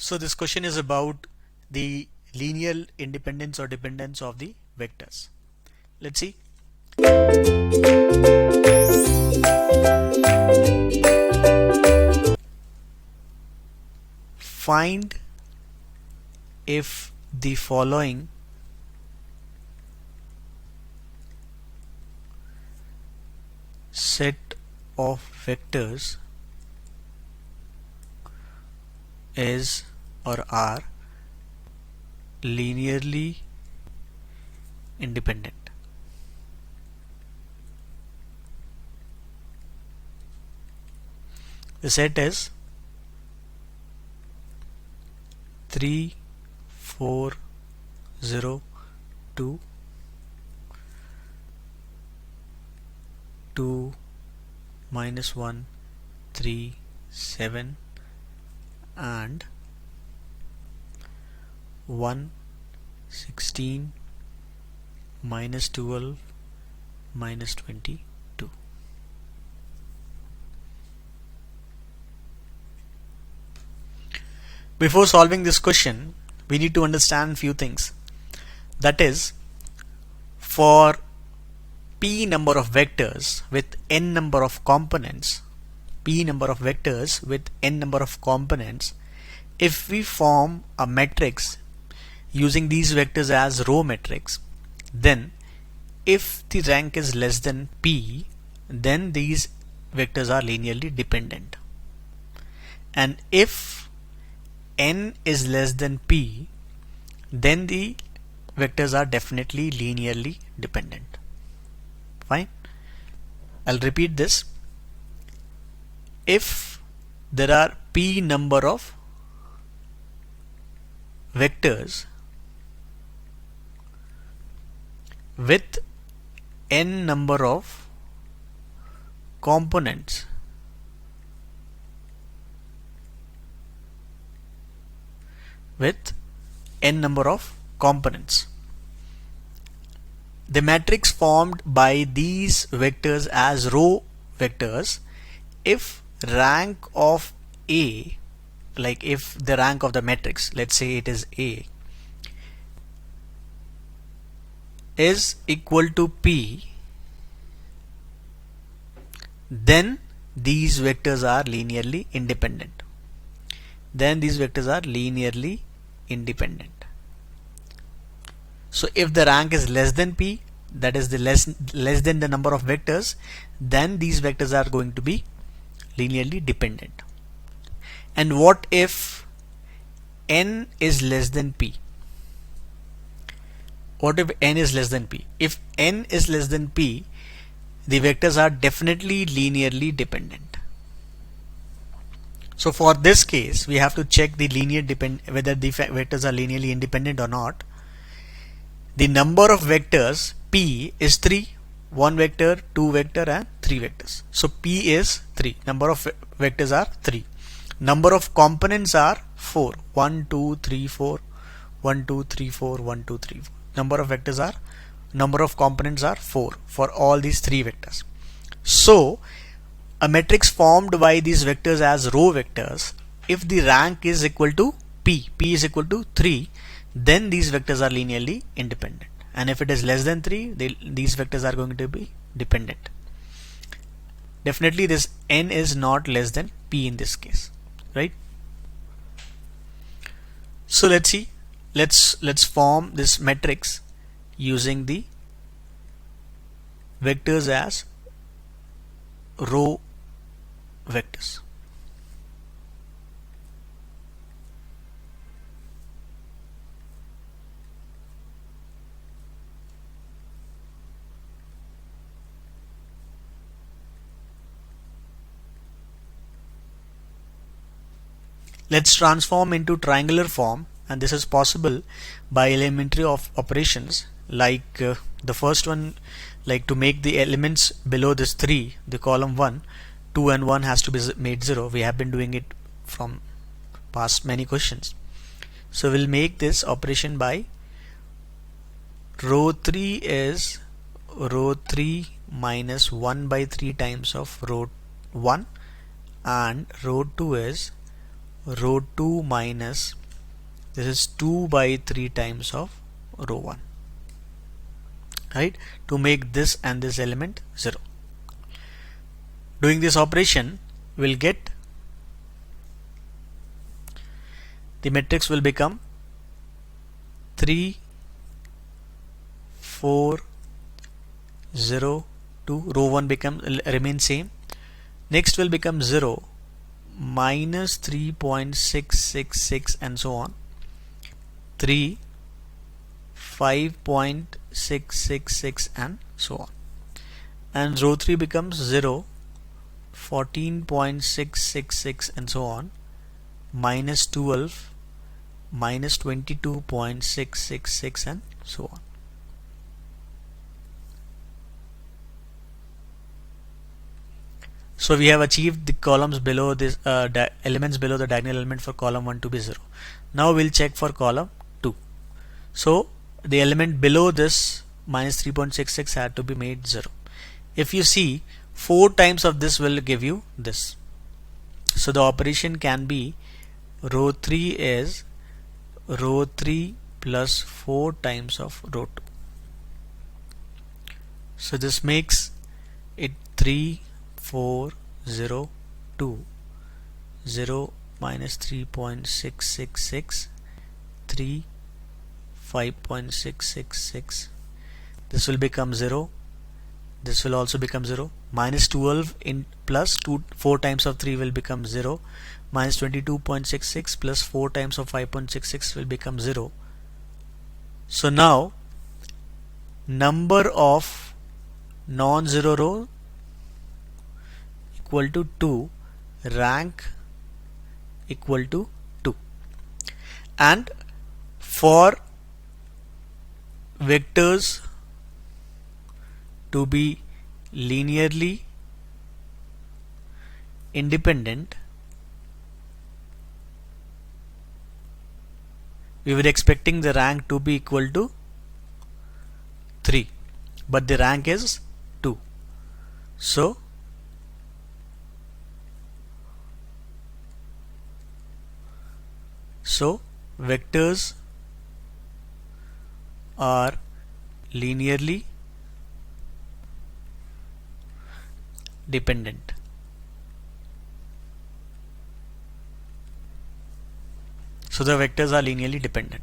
So this question is about the linear independence or dependence of the vectors. Let's see. Find if the following set of vectors is or are linearly independent. The set is 3, 4, 0, 2, 2, -1, 3, 7 and 1, 16, -12, -22. Before solving this question, we need to understand few things. That is, for p number of vectors with n number of components, if we form a matrix using these vectors as row matrix, then if the rank is less than p, then these vectors are linearly dependent. And if n is less than p, then the vectors are definitely linearly dependent. Fine. I'll repeat this. If there are p number of vectors with n number of components, the matrix formed by these vectors as row vectors, if rank of A, like if the rank of the matrix, let's say it is A, is equal to P, then these vectors are linearly independent. So if the rank is less than P, that is the less than the number of vectors, then these vectors are going to be linearly dependent. And what if n is less than P? What if n is less than P? If n is less than P, the vectors are definitely linearly dependent. So for this case, we have to check the whether the vectors are linearly independent or not. The number of vectors P is 3, 1 vector, 2 vector and 3 vectors. So P is 3, number of vectors are 3. Number of components are 4, 1, 2, 3, 4, 1, 2, 3, 4, 1, 2, 3, 4. Number of components are 4 for all these 3 vectors. So a matrix formed by these vectors as row vectors, if the rank is equal to P is equal to 3, then these vectors are linearly independent. And if it is less than 3, these vectors are going to be dependent. Definitely this n is not less than P in this case, right? So let's see. Let's form this matrix using the vectors as row vectors. Let's transform into triangular form, and this is possible by elementary operations like the first one, like to make the elements below this 3, the column 1, 2 and 1 has to be made 0. We have been doing it from past many questions. So we'll make this operation by row 3 is row 3 minus 1 by 3 times of row 1, and row 2 is row 2 minus, this is 2 by 3 times of row 1, right, to make this and this element 0. Doing this operation, we'll get the matrix will become 3 4 0 2, row 1 remain same, next will become 0 minus 3.666 and so on, 3 5.666 and so on, and row 3 becomes 0 14.666 and so on, minus 12 minus 22.666 and so on. So we have achieved the columns below this elements below the diagonal element for column 1 to be 0. Now we'll check for column 2. So the element below this minus 3.66 had to be made 0. If you see, 4 times of this will give you this. So the operation can be row 3 is row 3 plus 4 times of row 2. So this makes it 3 4 0 2 0 minus 3.666 3 5.666. This will become 0. This will also become 0. Minus 12 in plus 4 times of 3 will become 0. Minus 22.66 plus 4 times of 5.66 will become 0. So now number of non-zero row equal to 2, rank equal to 2, and for vectors to be linearly independent, we were expecting the rank to be equal to 3, but the rank is 2. So vectors are linearly dependent. So the vectors are linearly dependent.